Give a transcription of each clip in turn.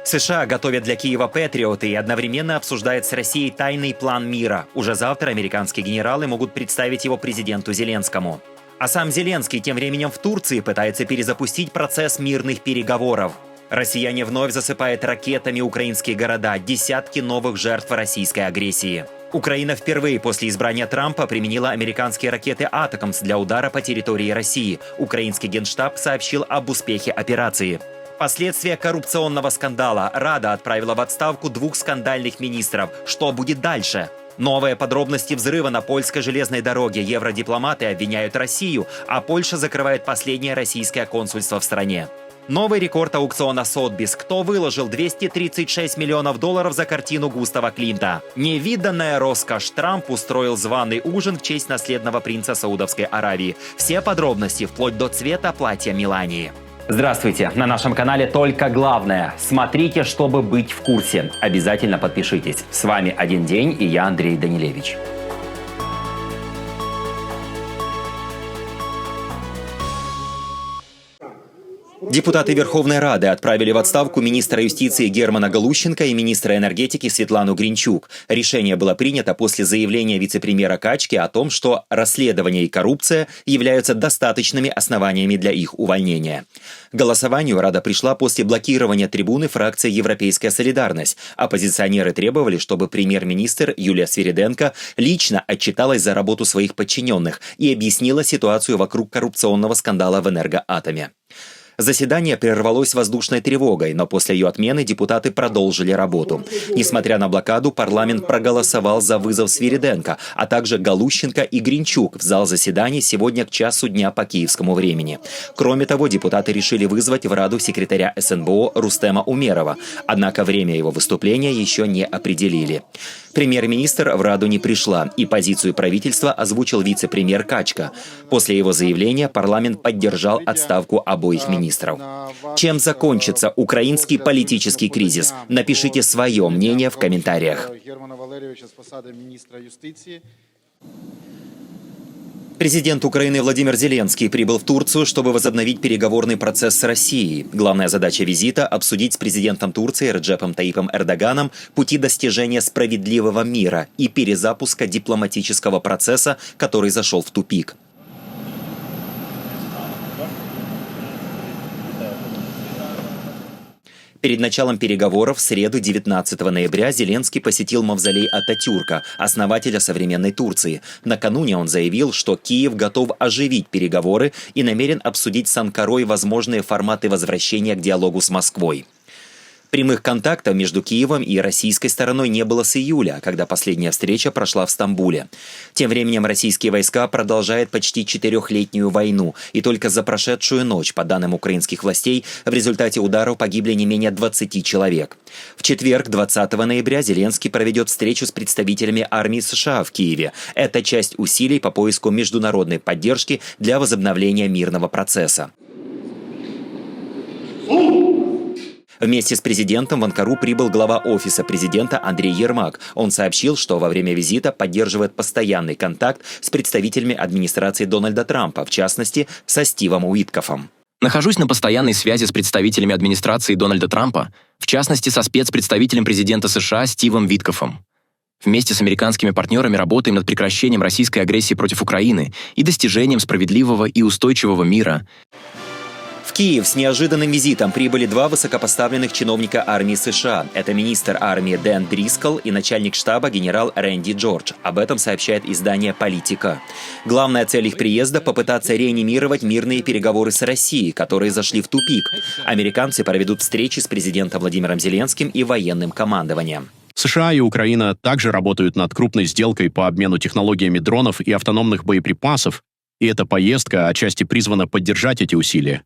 США готовят для Киева «Патриоты» и одновременно обсуждают с Россией тайный план мира. Уже завтра американские генералы могут представить его президенту Зеленскому. А сам Зеленский тем временем в Турции пытается перезапустить процесс мирных переговоров. Россияне вновь засыпают ракетами украинские города, десятки новых жертв российской агрессии. Украина впервые после избрания Трампа применила американские ракеты «Атакамс» для удара по территории России. Украинский генштаб сообщил об успехе операции. Последствия коррупционного скандала. Рада отправила в отставку 2 скандальных министров. Что будет дальше? Новые подробности взрыва на польской железной дороге. Евродипломаты обвиняют Россию, а Польша закрывает последнее российское консульство в стране. Новый рекорд аукциона Сотбис. Кто выложил $236 миллионов за картину Густава Климта? Невиданная роскошь. Трамп устроил званый ужин в честь наследного принца Саудовской Аравии. Все подробности, вплоть до цвета платья Мелании. Здравствуйте! На нашем канале только главное. Смотрите, чтобы быть в курсе. Обязательно подпишитесь. С вами «Один день» и я, Андрей Данилевич. Депутаты Верховной Рады отправили в отставку министра юстиции Германа Галущенко и министра энергетики Светлану Гринчук. Решение было принято после заявления вице-премьера Качки о том, что расследование и коррупция являются достаточными основаниями для их увольнения. К голосованию Рада пришла после блокирования трибуны фракции «Европейская солидарность». Оппозиционеры требовали, чтобы премьер-министр Юлия Свириденко лично отчиталась за работу своих подчиненных и объяснила ситуацию вокруг коррупционного скандала в «Энергоатоме». Заседание прервалось воздушной тревогой, но после ее отмены депутаты продолжили работу. Несмотря на блокаду, парламент проголосовал за вызов Свириденко, а также Галущенко и Гринчук в зал заседаний сегодня к часу дня по киевскому времени. Кроме того, депутаты решили вызвать в Раду секретаря СНБО Рустема Умерова, однако время его выступления еще не определили. Премьер-министр в Раду не пришла, и позицию правительства озвучил вице-премьер Качка. После его заявления парламент поддержал отставку обоих министров. Чем закончится украинский политический кризис? Напишите свое мнение в комментариях. Президент Украины Владимир Зеленский прибыл в Турцию, чтобы возобновить переговорный процесс с Россией. Главная задача визита – обсудить с президентом Турции Реджепом Таипом Эрдоганом пути достижения справедливого мира и перезапуска дипломатического процесса, который зашел в тупик. Перед началом переговоров в среду 19 ноября Зеленский посетил мавзолей Ататюрка, основателя современной Турции. Накануне он заявил, что Киев готов оживить переговоры и намерен обсудить с Анкарой возможные форматы возвращения к диалогу с Москвой. Прямых контактов между Киевом и российской стороной не было с июля, когда последняя встреча прошла в Стамбуле. Тем временем российские войска продолжают почти 4-летнюю войну, и только за прошедшую ночь, по данным украинских властей, в результате ударов погибли не менее 20 человек. В четверг, 20 ноября, Зеленский проведет встречу с представителями армии США в Киеве. Это часть усилий по поиску международной поддержки для возобновления мирного процесса. Вместе с президентом в Анкару прибыл глава офиса президента Андрей Ермак. Он сообщил, что во время визита поддерживает постоянный контакт с представителями администрации Дональда Трампа, в частности, со Стивом Уиткофом. Нахожусь на постоянной связи с представителями администрации Дональда Трампа, в частности, со спецпредставителем президента США Стивом Уиткофом. Вместе с американскими партнерами работаем над прекращением российской агрессии против Украины и достижением справедливого и устойчивого мира. В Киев с неожиданным визитом прибыли 2 высокопоставленных чиновника армии США. Это министр армии Дэн Дрискл и начальник штаба генерал Рэнди Джордж. Об этом сообщает издание «Политика». Главная цель их приезда – попытаться реанимировать мирные переговоры с Россией, которые зашли в тупик. Американцы проведут встречи с президентом Владимиром Зеленским и военным командованием. США и Украина также работают над крупной сделкой по обмену технологиями дронов и автономных боеприпасов, и эта поездка отчасти призвана поддержать эти усилия.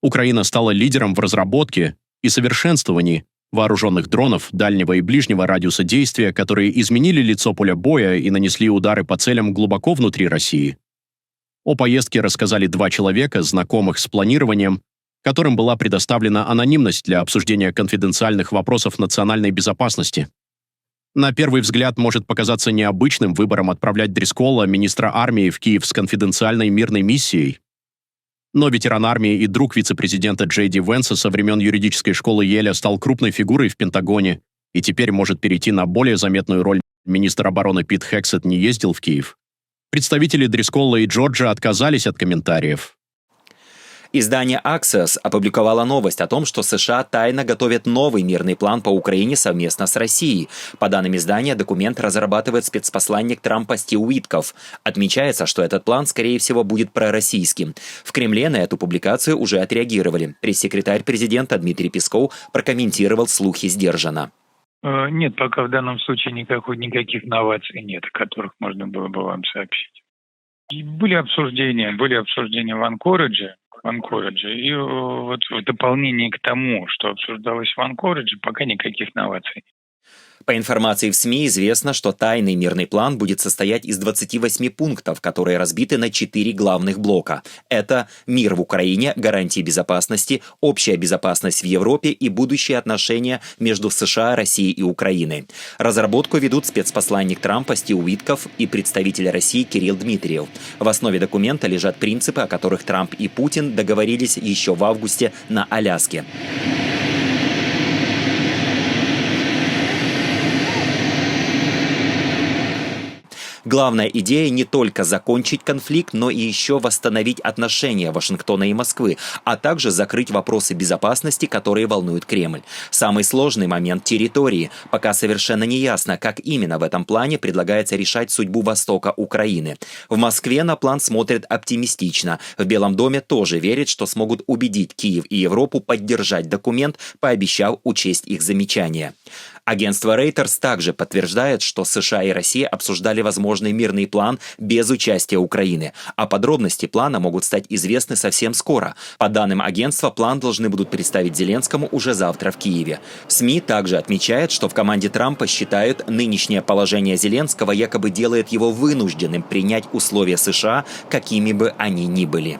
Украина стала лидером в разработке и совершенствовании вооруженных дронов дальнего и ближнего радиуса действия, которые изменили лицо поля боя и нанесли удары по целям глубоко внутри России. О поездке рассказали 2 человека, знакомых с планированием, которым была предоставлена анонимность для обсуждения конфиденциальных вопросов национальной безопасности. На первый взгляд может показаться необычным выбором отправлять Дрискола, министра армии, в Киев с конфиденциальной мирной миссией. Но ветеран армии и друг вице-президента Джей Ди Венса со времен юридической школы Йеля стал крупной фигурой в Пентагоне и теперь может перейти на более заметную роль. Министр обороны Пит Хексет не ездил в Киев. Представители Дрисколла и Джорджа отказались от комментариев. Издание Axios опубликовало новость о том, что США тайно готовят новый мирный план по Украине совместно с Россией. По данным издания, документ разрабатывает спецпосланник Трампа Стив Уитков. Отмечается, что этот план, скорее всего, будет пророссийским. В Кремле на эту публикацию уже отреагировали. Пресс-секретарь президента Дмитрий Песков прокомментировал слухи сдержанно. Нет, пока в данном случае никаких новаций нет, о которых можно было бы вам сообщить. И были обсуждения в Анкоридже, и вот в дополнение к тому, что обсуждалось в Анкоридже, пока никаких новаций. По информации в СМИ известно, что тайный мирный план будет состоять из 28 пунктов, которые разбиты на 4 главных блока. Это мир в Украине, гарантии безопасности, общая безопасность в Европе и будущие отношения между США, Россией и Украиной. Разработку ведут спецпосланник Трампа Стив Уитков и представитель России Кирилл Дмитриев. В основе документа лежат принципы, о которых Трамп и Путин договорились еще в августе на Аляске. Главная идея не только закончить конфликт, но и еще восстановить отношения Вашингтона и Москвы, а также закрыть вопросы безопасности, которые волнуют Кремль. Самый сложный момент – территории. Пока совершенно не ясно, как именно в этом плане предлагается решать судьбу востока Украины. В Москве на план смотрят оптимистично. В Белом доме тоже верят, что смогут убедить Киев и Европу поддержать документ, пообещав учесть их замечания. Агентство Reuters также подтверждает, что США и Россия обсуждали возможный мирный план без участия Украины, а подробности плана могут стать известны совсем скоро. По данным агентства, план должны будут представить Зеленскому уже завтра в Киеве. СМИ также отмечают, что в команде Трампа считают, нынешнее положение Зеленского якобы делает его вынужденным принять условия США, какими бы они ни были.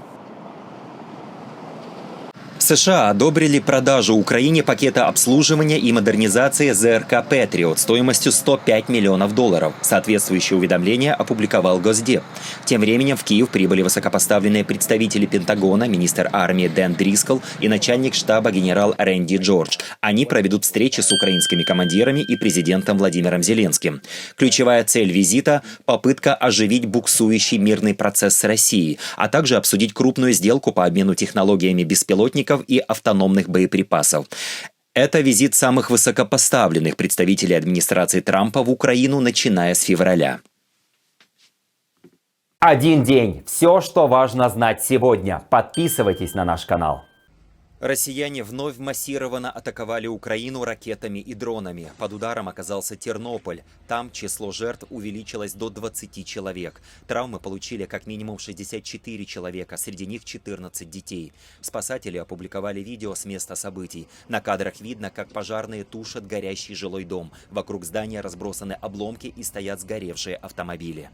США одобрили продажу Украине пакета обслуживания и модернизации ЗРК «Патриот» стоимостью $105 миллионов. Соответствующее уведомление опубликовал Госдеп. Тем временем в Киев прибыли высокопоставленные представители Пентагона, министр армии Дэн Дрисколл и начальник штаба генерал Рэнди Джордж. Они проведут встречи с украинскими командирами и президентом Владимиром Зеленским. Ключевая цель визита – попытка оживить буксующий мирный процесс с Россией, а также обсудить крупную сделку по обмену технологиями беспилотников и автономных боеприпасов. Это визит самых высокопоставленных представителей администрации Трампа в Украину, начиная с февраля. Один день. Все, что важно знать сегодня. Подписывайтесь на наш канал. Россияне вновь массированно атаковали Украину ракетами и дронами. Под ударом оказался Тернополь. Там число жертв увеличилось до 20 человек. Травмы получили как минимум 64 человека, среди них 14 детей. Спасатели опубликовали видео с места событий. На кадрах видно, как пожарные тушат горящий жилой дом. Вокруг здания разбросаны обломки и стоят сгоревшие автомобили.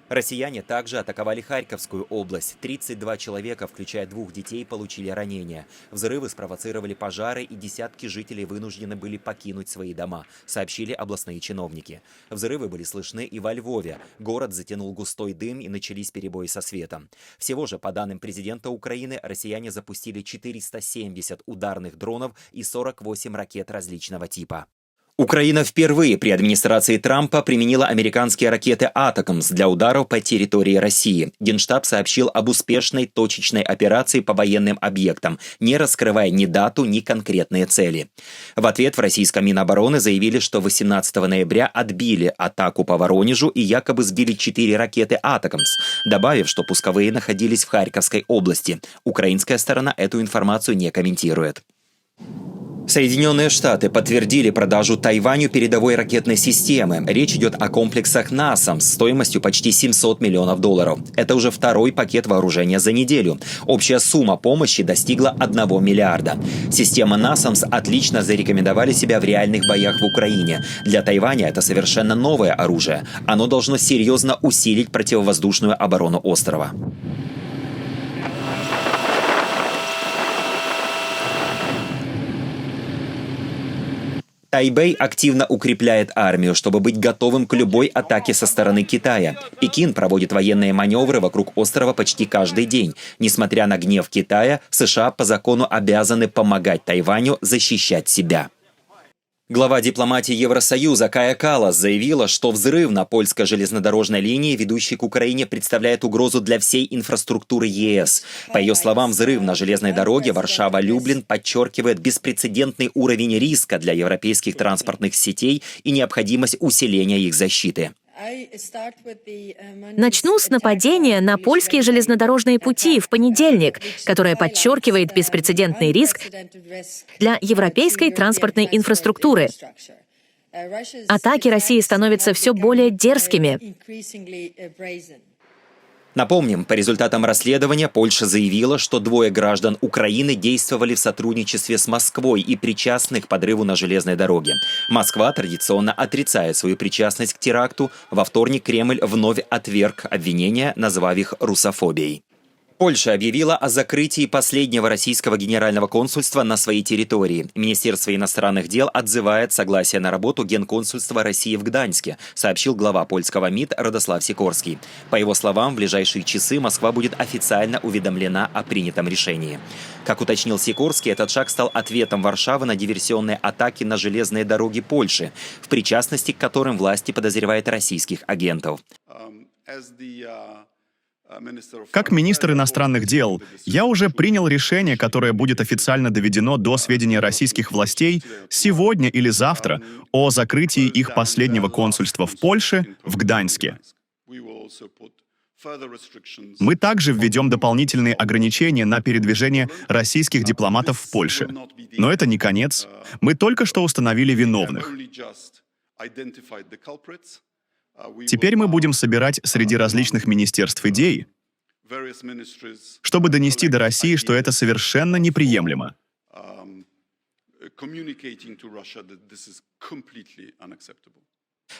Россияне также атаковали Харьковскую область. 32 человека, включая 2 детей, получили ранения. Взрывы спровоцировали пожары, и десятки жителей вынуждены были покинуть свои дома, сообщили областные чиновники. Взрывы были слышны и во Львове. Город затянул густой дым, и начались перебои со светом. Всего же, по данным президента Украины, россияне запустили 470 ударных дронов и 48 ракет различного типа. Украина впервые при администрации Трампа применила американские ракеты «Атакамс» для ударов по территории России. Генштаб сообщил об успешной точечной операции по военным объектам, не раскрывая ни дату, ни конкретные цели. В ответ в российском Минобороны заявили, что 18 ноября отбили атаку по Воронежу и якобы сбили 4 ракеты «Атакамс», добавив, что пусковые находились в Харьковской области. Украинская сторона эту информацию не комментирует. Соединенные Штаты подтвердили продажу Тайваню передовой ракетной системы. Речь идет о комплексах NASAMS стоимостью почти $700 миллионов. Это уже второй пакет вооружения за неделю. Общая сумма помощи достигла $1 миллиарда. Система NASAMS отлично зарекомендовали себя в реальных боях в Украине. Для Тайваня это совершенно новое оружие. Оно должно серьезно усилить противовоздушную оборону острова. Тайбэй активно укрепляет армию, чтобы быть готовым к любой атаке со стороны Китая. Пекин проводит военные маневры вокруг острова почти каждый день. Несмотря на гнев Китая, США по закону обязаны помогать Тайваню защищать себя. Глава дипломатии Евросоюза Кая Каллас заявила, что взрыв на польской железнодорожной линии, ведущей к Украине, представляет угрозу для всей инфраструктуры ЕС. По ее словам, взрыв на железной дороге Варшава-Люблин подчеркивает беспрецедентный уровень риска для европейских транспортных сетей и необходимость усиления их защиты. Начну с нападения на польские железнодорожные пути в понедельник, которое подчеркивает беспрецедентный риск для европейской транспортной инфраструктуры. Атаки России становятся все более дерзкими. Напомним, по результатам расследования Польша заявила, что 2 граждан Украины действовали в сотрудничестве с Москвой и причастны к подрыву на железной дороге. Москва традиционно отрицает свою причастность к теракту. Во вторник Кремль вновь отверг обвинения, назвав их русофобией. Польша объявила о закрытии последнего российского генерального консульства на своей территории. Министерство иностранных дел отзывает согласие на работу Генконсульства России в Гданьске, сообщил глава польского МИД Радослав Сикорский. По его словам, в ближайшие часы Москва будет официально уведомлена о принятом решении. Как уточнил Сикорский, этот шаг стал ответом Варшавы на диверсионные атаки на железные дороги Польши, в причастности к которым власти подозревают российских агентов. Как министр иностранных дел, я уже принял решение, которое будет официально доведено до сведения российских властей сегодня или завтра о закрытии их последнего консульства в Польше, в Гданьске. Мы также введем дополнительные ограничения на передвижение российских дипломатов в Польше. Но это не конец. Мы только что установили виновных. Теперь мы будем собирать среди различных министерств идеи, чтобы донести до России, что это совершенно неприемлемо.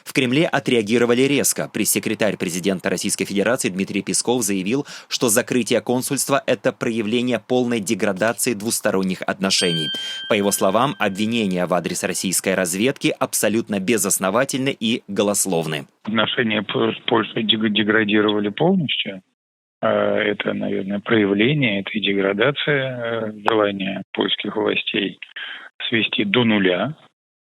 В Кремле отреагировали резко. Пресс-секретарь президента Российской Федерации Дмитрий Песков заявил, что закрытие консульства – это проявление полной деградации двусторонних отношений. По его словам, обвинения в адрес российской разведки абсолютно безосновательны и голословны. Отношения с Польшей деградировали полностью. Это, наверное, проявление этой деградации, желание польских властей свести до нуля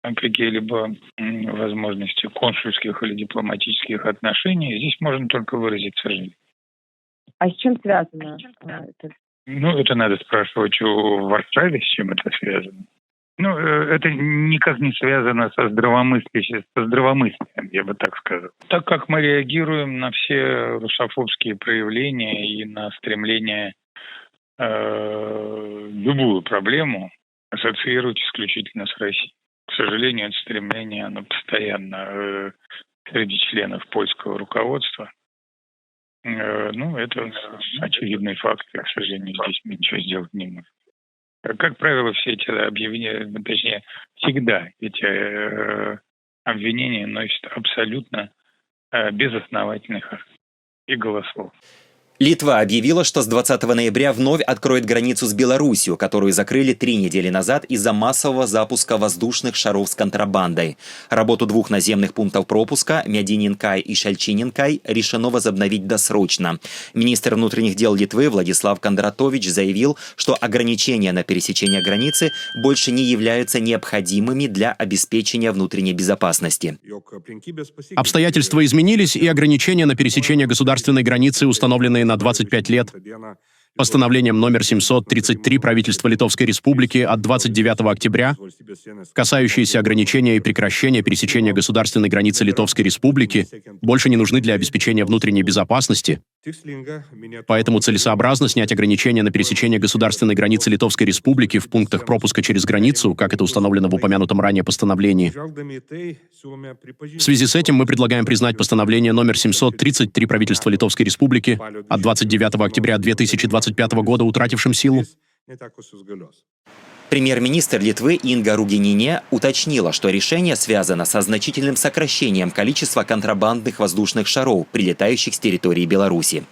какие-либо возможности консульских или дипломатических отношений. Здесь можно только выразить сожаление. А с чем связано это? Это надо спрашивать у Варшавы, с чем это связано. Это никак не связано со здравомыслием, я бы так сказал. Так как мы реагируем на все русофобские проявления и на стремление любую проблему ассоциировать исключительно с Россией. К сожалению, это стремление, оно постоянно среди членов польского руководства. Это очевидный факт, и, к сожалению, здесь мы ничего сделать не можем. Как правило, все эти обвинения, точнее, всегда эти обвинения носят абсолютно безосновательный характер и голослов. Литва объявила, что с 20 ноября вновь откроет границу с Белоруссией, которую закрыли 3 недели назад из-за массового запуска воздушных шаров с контрабандой. Работу 2 наземных пунктов пропуска, Мядининкай и Шальчининкай, решено возобновить досрочно. Министр внутренних дел Литвы Владислав Кондратович заявил, что ограничения на пересечение границы больше не являются необходимыми для обеспечения внутренней безопасности. Обстоятельства изменились, и ограничения на пересечение государственной границы, установленные на 25 лет, постановлением номер 733 правительства Литовской Республики от 29 октября, касающиеся ограничения и прекращения пересечения государственной границы Литовской Республики, больше не нужны для обеспечения внутренней безопасности. Поэтому целесообразно снять ограничения на пересечение государственной границы Литовской Республики в пунктах пропуска через границу, как это установлено в упомянутом ранее постановлении. В связи с этим мы предлагаем признать постановление номер 733 правительства Литовской Республики от 29 октября 2025 года утратившим силу. Премьер-министр Литвы Инга Ругинине уточнила, что решение связано со значительным сокращением количества контрабандных воздушных шаров, прилетающих с территории Беларуси.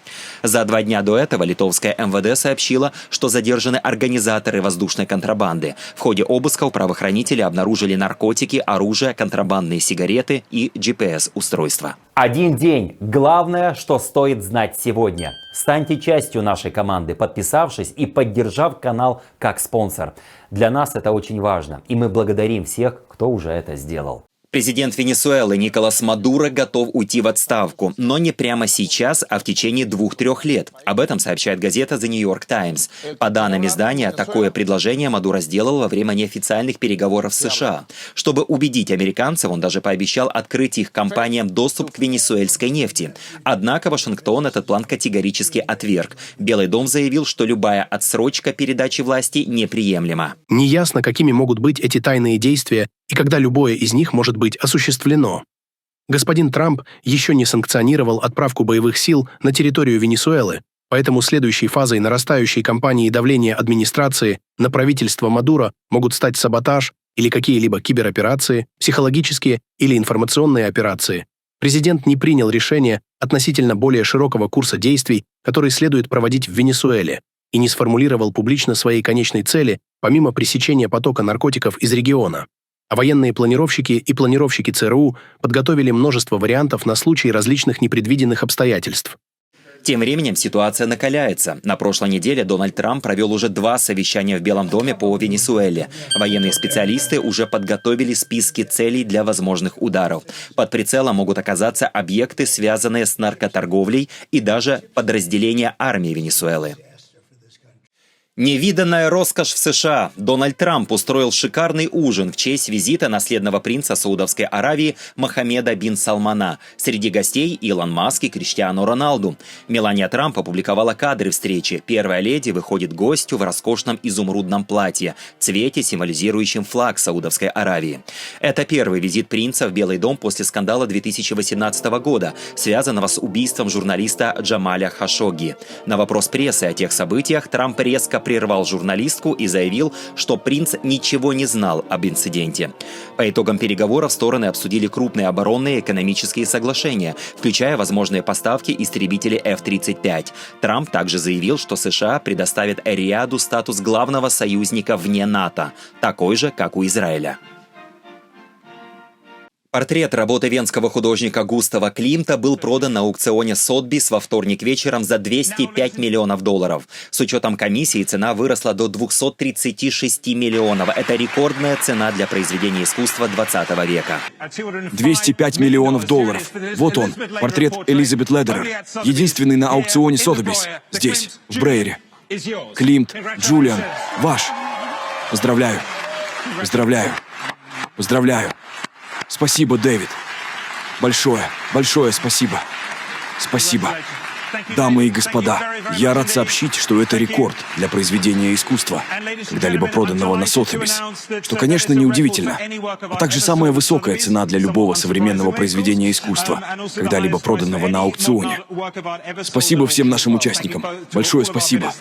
За 2 дня до этого литовское МВД сообщило, что задержаны организаторы воздушной контрабанды. В ходе обысков правоохранители обнаружили наркотики, оружие, контрабандные сигареты и GPS-устройства. Один день. Главное, что стоит знать сегодня. Станьте частью нашей команды, подписавшись и поддержав канал как спонсор. Для нас это очень важно, и мы благодарим всех, кто уже это сделал. Президент Венесуэлы Николас Мадуро готов уйти в отставку, но не прямо сейчас, а в течение 2-3 лет. Об этом сообщает газета The New York Times. По данным издания, такое предложение Мадуро сделал во время неофициальных переговоров с США. Чтобы убедить американцев, он даже пообещал открыть их компаниям доступ к венесуэльской нефти. Однако Вашингтон этот план категорически отверг. Белый дом заявил, что любая отсрочка передачи власти неприемлема. Неясно, какими могут быть эти тайные действия и когда любое из них может быть осуществлено. Господин Трамп еще не санкционировал отправку боевых сил на территорию Венесуэлы, поэтому следующей фазой нарастающей кампании давления администрации на правительство Мадуро могут стать саботаж или какие-либо кибероперации, психологические или информационные операции. Президент не принял решение относительно более широкого курса действий, который следует проводить в Венесуэле, и не сформулировал публично своей конечной цели, помимо пресечения потока наркотиков из региона. А военные планировщики и планировщики ЦРУ подготовили множество вариантов на случай различных непредвиденных обстоятельств. Тем временем ситуация накаляется. На прошлой неделе Дональд Трамп провел уже 2 совещания в Белом доме по Венесуэле. Военные специалисты уже подготовили списки целей для возможных ударов. Под прицелом могут оказаться объекты, связанные с наркоторговлей, и даже подразделения армии Венесуэлы. Невиданная роскошь в США. Дональд Трамп устроил шикарный ужин в честь визита наследного принца Саудовской Аравии Мохаммеда бин Салмана. Среди гостей Илон Маск и Криштиану Роналду. Мелания Трамп опубликовала кадры встречи. Первая леди выходит к гостю в роскошном изумрудном платье, цвете, символизирующем флаг Саудовской Аравии. Это первый визит принца в Белый дом после скандала 2018 года, связанного с убийством журналиста Джамаля Хашогги. На вопрос прессы о тех событиях Трамп резко прервал журналистку и заявил, что принц ничего не знал об инциденте. По итогам переговоров стороны обсудили крупные оборонные и экономические соглашения, включая возможные поставки истребителей F-35. Трамп также заявил, что США предоставит Эр-Рияду статус главного союзника вне НАТО, такой же, как у Израиля. Портрет работы венского художника Густава Климта был продан на аукционе Сотбис во вторник вечером за $205 миллионов. С учетом комиссии цена выросла до 236 миллионов. Это рекордная цена для произведения искусства 20 века. $205 миллионов. Вот он, портрет Элизабет Ледерер, единственный на аукционе Сотбис, здесь, в Брейере. Климт, Джулиан, ваш. Поздравляю. Поздравляю. Поздравляю. Спасибо, Дэвид. Большое спасибо. Спасибо. Дамы и господа, я рад сообщить, что это рекорд для произведения искусства, когда-либо проданного на Сотбис, что, конечно, неудивительно, а также самая высокая цена для любого современного произведения искусства, когда-либо проданного на аукционе. Спасибо всем нашим участникам. Большое спасибо.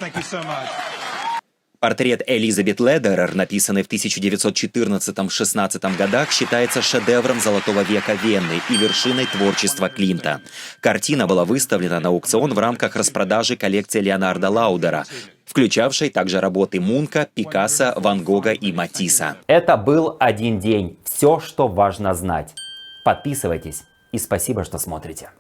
Портрет Элизабет Ледерер, написанный в 1914-16 годах, считается шедевром Золотого века Вены и вершиной творчества Климта. Картина была выставлена на аукцион в рамках распродажи коллекции Леонардо Лаудера, включавшей также работы Мунка, Пикассо, Ван Гога и Матисса. Это был один день. Все, что важно знать. Подписывайтесь и спасибо, что смотрите.